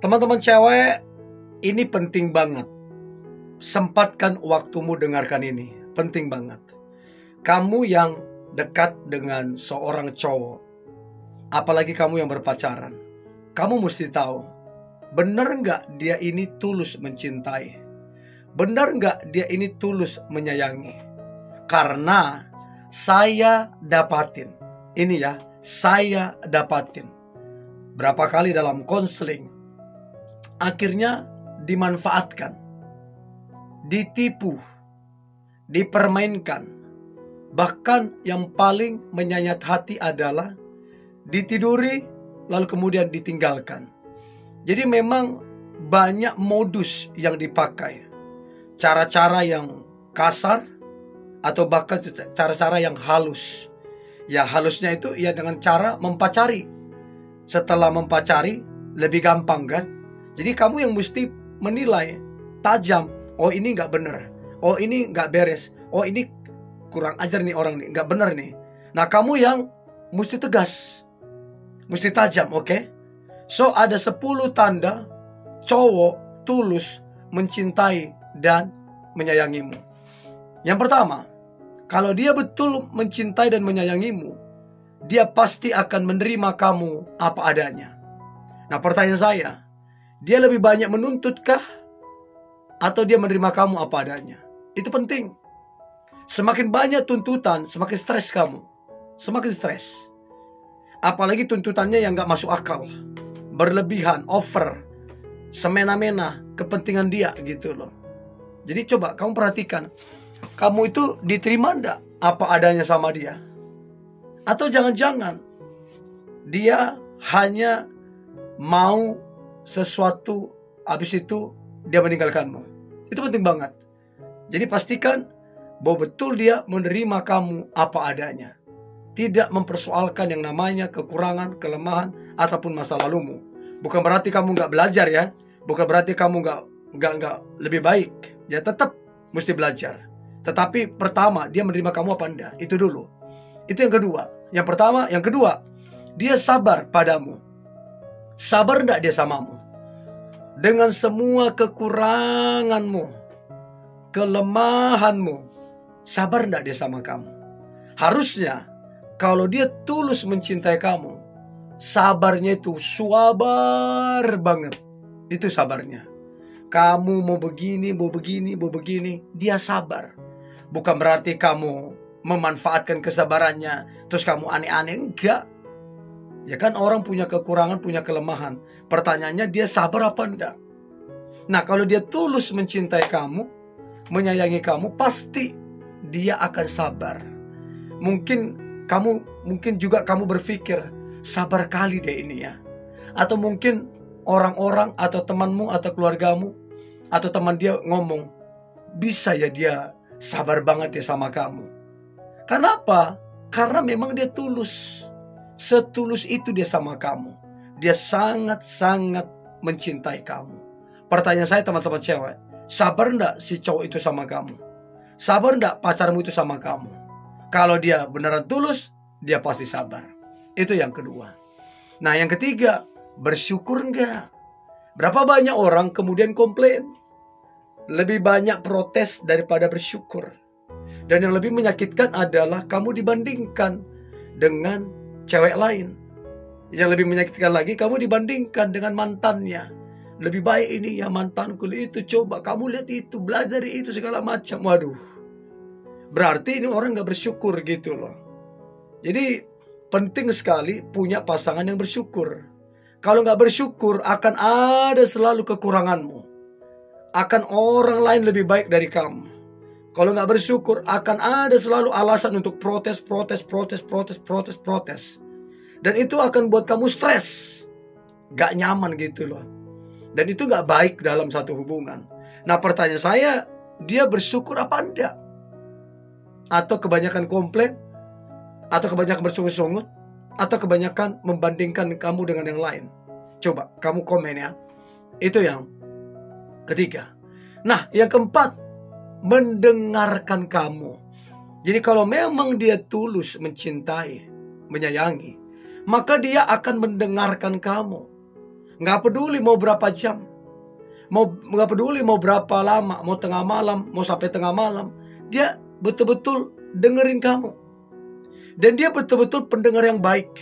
Teman-teman cewek, ini penting banget. Sempatkan waktumu dengarkan ini. Penting banget. Kamu yang dekat dengan seorang cowok, apalagi kamu yang berpacaran, kamu mesti tahu, benar nggak dia ini tulus mencintai? Benar nggak dia ini tulus menyayangi? Karena saya dapatin, ini ya, saya dapatin berapa kali dalam konseling, akhirnya dimanfaatkan, ditipu, dipermainkan. Bahkan yang paling menyayat hati adalah ditiduri lalu kemudian ditinggalkan. Jadi memang banyak modus yang dipakai, cara-cara yang kasar atau bahkan cara-cara yang halus. Ya halusnya itu ya dengan cara mempacari. Setelah mempacari lebih gampang kan? Jadi kamu yang mesti menilai tajam. Oh ini nggak bener. Oh ini nggak beres. Oh ini kurang ajar nih orang nih, nggak bener nih. Nah kamu yang mesti tegas, mesti tajam, oke? So ada 10 tanda cowok tulus mencintai dan menyayangimu. Yang pertama, kalau dia betul mencintai dan menyayangimu, dia pasti akan menerima kamu apa adanya. Nah pertanyaan saya, dia lebih banyak menuntutkah atau dia menerima kamu apa adanya? Itu penting. Semakin banyak tuntutan, semakin stres kamu. Semakin stres. Apalagi tuntutannya yang gak masuk akal, berlebihan, over, semena-mena kepentingan dia gitu loh. Jadi coba kamu perhatikan, kamu itu diterima ndak apa adanya sama dia? Atau jangan-jangan dia hanya mau sesuatu, habis itu dia meninggalkanmu. Itu penting banget. Jadi pastikan bahwa betul dia menerima kamu apa adanya. Tidak mempersoalkan yang namanya kekurangan, kelemahan, ataupun masa lalumu. Bukan berarti kamu nggak belajar ya. Bukan berarti kamu nggak lebih baik. Ya tetap mesti belajar. Tetapi pertama, dia menerima kamu apa enggak. Itu dulu. Itu yang kedua. Yang pertama, yang kedua, dia sabar padamu. Sabar enggak dia samamu? Dengan semua kekuranganmu, kelemahanmu, sabar enggak dia sama kamu? Harusnya kalau dia tulus mencintai kamu, sabarnya itu sabar banget. Itu sabarnya. Kamu mau begini, mau begini, mau begini, dia sabar. Bukan berarti kamu memanfaatkan kesabarannya terus kamu aneh-aneh, enggak. Ya kan orang punya kekurangan, punya kelemahan. Pertanyaannya dia sabar apa enggak? Nah kalau dia tulus mencintai kamu, menyayangi kamu, pasti dia akan sabar. Mungkin juga kamu berpikir, sabar kali deh ini ya. Atau mungkin orang-orang atau temanmu atau keluargamu atau teman dia ngomong, bisa ya dia sabar banget ya sama kamu. Karena apa? Karena memang dia tulus. Setulus itu dia sama kamu. Dia sangat-sangat mencintai kamu. Pertanyaan saya teman-teman cewek, sabar enggak si cowok itu sama kamu? Sabar enggak pacarmu itu sama kamu? Kalau dia beneran tulus, dia pasti sabar. Itu yang kedua. Nah yang ketiga, bersyukur enggak? Berapa banyak orang kemudian komplain? Lebih banyak protes daripada bersyukur. Dan yang lebih menyakitkan adalah kamu dibandingkan dengan cewek lain. Yang lebih menyakitkan lagi, kamu dibandingkan dengan mantannya. Lebih baik ini ya mantanku itu, coba kamu lihat itu, belajar itu segala macam. Waduh, berarti ini orang gak bersyukur gitu loh. Jadi penting sekali punya pasangan yang bersyukur. Kalau gak bersyukur akan ada selalu kekuranganmu. Akan orang lain lebih baik dari kamu. Kalau gak bersyukur akan ada selalu alasan untuk protes. Dan itu akan buat kamu stres, gak nyaman gitu loh. Dan itu gak baik dalam satu hubungan. Nah pertanyaan saya, dia bersyukur apa enggak? Atau kebanyakan komplain? Atau kebanyakan bersungut-sungut? Atau kebanyakan membandingkan kamu dengan yang lain? Coba kamu komen ya. Itu yang ketiga. Nah yang keempat, mendengarkan kamu. Jadi kalau memang dia tulus mencintai, menyayangi, maka dia akan mendengarkan kamu. Nggak peduli mau berapa jam, nggak peduli mau berapa lama, mau tengah malam, mau sampai tengah malam, dia betul-betul dengerin kamu. Dan dia betul-betul pendengar yang baik,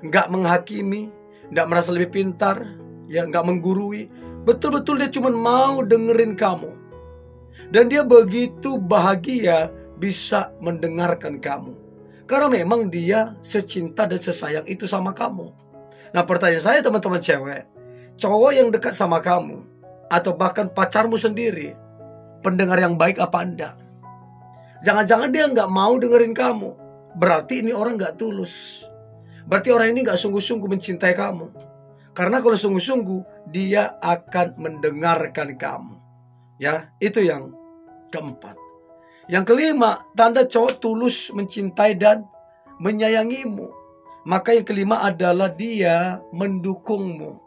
nggak menghakimi, nggak merasa lebih pintar, ya nggak menggurui. Betul-betul dia cuma mau dengerin kamu. Dan dia begitu bahagia bisa mendengarkan kamu, karena memang dia secinta dan sesayang itu sama kamu. Nah, pertanyaan saya teman-teman cewek, cowok yang dekat sama kamu, atau bahkan pacarmu sendiri, pendengar yang baik apa enggak? Jangan-jangan dia nggak mau dengerin kamu, berarti ini orang nggak tulus. Berarti orang ini nggak sungguh-sungguh mencintai kamu. Karena kalau sungguh-sungguh, dia akan mendengarkan kamu. Ya, itu yang keempat. Yang kelima, tanda cowok tulus mencintai dan menyayangimu. Maka yang kelima adalah dia mendukungmu.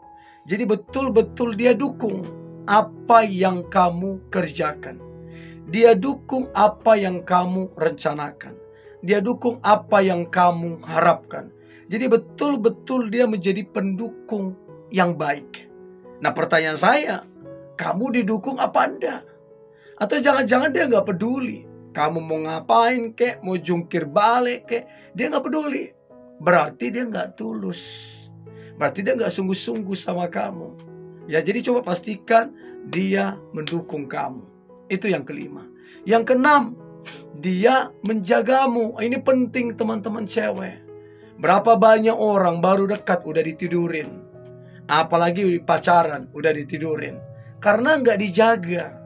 Jadi betul-betul dia dukung apa yang kamu kerjakan. Dia dukung apa yang kamu rencanakan. Dia dukung apa yang kamu harapkan. Jadi betul-betul dia menjadi pendukung yang baik. Nah, pertanyaan saya, kamu didukung apa enggak? Atau jangan-jangan dia nggak peduli. Kamu mau ngapain kek, mau jungkir balik kek, dia nggak peduli. Berarti dia nggak tulus. Berarti dia nggak sungguh-sungguh sama kamu. Ya, jadi coba pastikan dia mendukung kamu. Itu yang kelima. Yang keenam, dia menjagamu. Ini penting teman-teman cewek. Berapa banyak orang baru dekat udah ditidurin. Apalagi pacaran udah ditidurin. Karena nggak dijaga.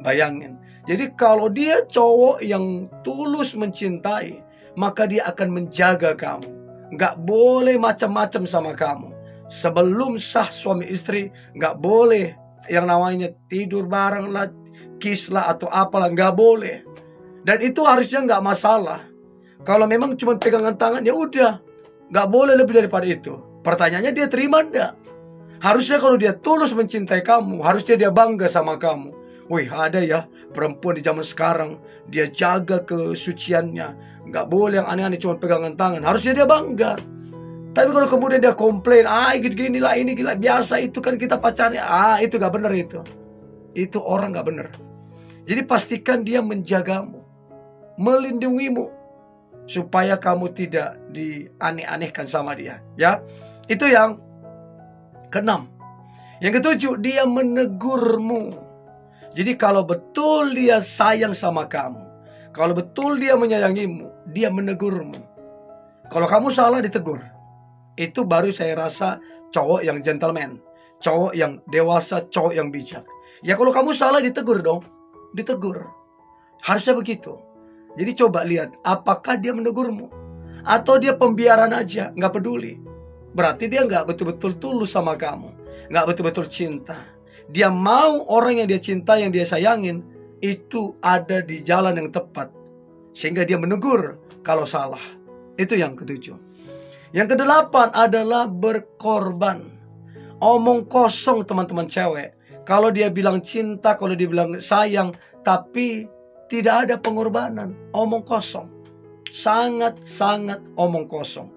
Bayangin. Jadi kalau dia cowok yang tulus mencintai, maka dia akan menjaga kamu. Nggak boleh macam-macam sama kamu. Sebelum sah suami istri, nggak boleh yang namanya tidur bareng lah, kiss lah atau apalah, nggak boleh. Dan itu harusnya nggak masalah. Kalau memang cuma pegangan tangan, ya udah, nggak boleh lebih daripada itu. Pertanyaannya, dia terima nggak? Harusnya kalau dia tulus mencintai kamu, harusnya dia bangga sama kamu. Wih, ada ya perempuan di zaman sekarang, dia jaga kesuciannya. Nggak boleh yang aneh-aneh cuma pegangan tangan. Harusnya dia bangga. Tapi kalau kemudian dia komplain, gini lah, ini gila, biasa itu kan kita pacarnya. Itu nggak bener itu. Itu orang nggak bener. Jadi pastikan dia menjagamu, melindungimu, supaya kamu tidak dianeh-anehkan sama dia. Ya, itu yang keenam. Yang ketujuh, dia menegurmu. Jadi kalau betul dia sayang sama kamu, kalau betul dia menyayangimu, dia menegurmu. Kalau kamu salah, ditegur. Itu baru saya rasa cowok yang gentleman, cowok yang dewasa, cowok yang bijak. Ya kalau kamu salah, ditegur dong. Ditegur. Harusnya begitu. Jadi coba lihat, apakah dia menegurmu? Atau dia pembiaran aja, nggak peduli. Berarti dia nggak betul-betul tulus sama kamu, nggak betul-betul cinta. Dia mau orang yang dia cinta, yang dia sayangin, itu ada di jalan yang tepat, sehingga dia menegur kalau salah. Itu yang ketujuh. Yang kedelapan adalah berkorban. Omong kosong teman-teman cewek. Kalau dia bilang cinta, kalau dia bilang sayang, tapi tidak ada pengorbanan, omong kosong. Sangat-sangat omong kosong.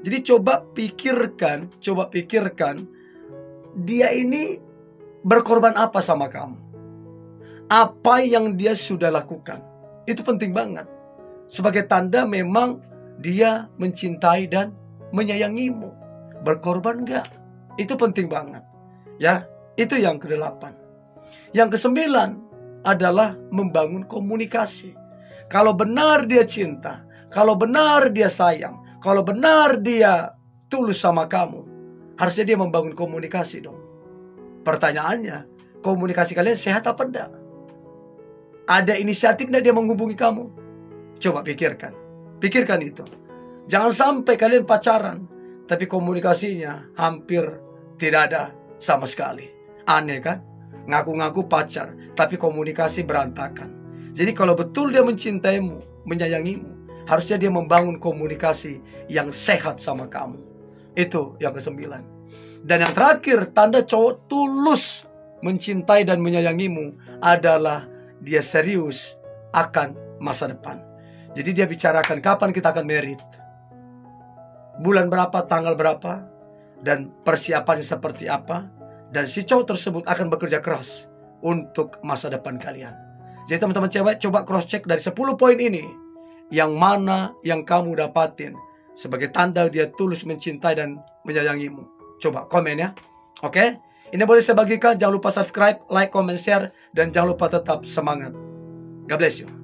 Jadi coba pikirkan, dia ini berkorban apa sama kamu? Apa yang dia sudah lakukan? Itu penting banget. Sebagai tanda memang dia mencintai dan menyayangimu. Berkorban enggak? Itu penting banget. Ya, itu yang kedelapan. Yang kesembilan adalah membangun komunikasi. Kalau benar dia cinta, kalau benar dia sayang, kalau benar dia tulus sama kamu, harusnya dia membangun komunikasi dong. Pertanyaannya, komunikasi kalian sehat apa enggak? Ada inisiatif enggak dia menghubungi kamu? Coba pikirkan. Pikirkan itu. Jangan sampai kalian pacaran, tapi komunikasinya hampir tidak ada sama sekali. Aneh kan? Ngaku-ngaku pacar, tapi komunikasi berantakan. Jadi kalau betul dia mencintaimu, menyayangimu, harusnya dia membangun komunikasi yang sehat sama kamu. Itu yang kesembilan. Dan yang terakhir, tanda cowok tulus mencintai dan menyayangimu adalah dia serius akan masa depan. Jadi dia bicarakan kapan kita akan married, bulan berapa, tanggal berapa, dan persiapannya seperti apa, dan si cowok tersebut akan bekerja keras untuk masa depan kalian. Jadi teman-teman cewek, coba cross check dari 10 poin ini, yang mana yang kamu dapatin sebagai tanda dia tulus mencintai dan menyayangimu. Coba komen ya. Oke? Ini boleh saya bagikan. Jangan lupa subscribe, like, comment, share, dan jangan lupa tetap semangat. God bless you.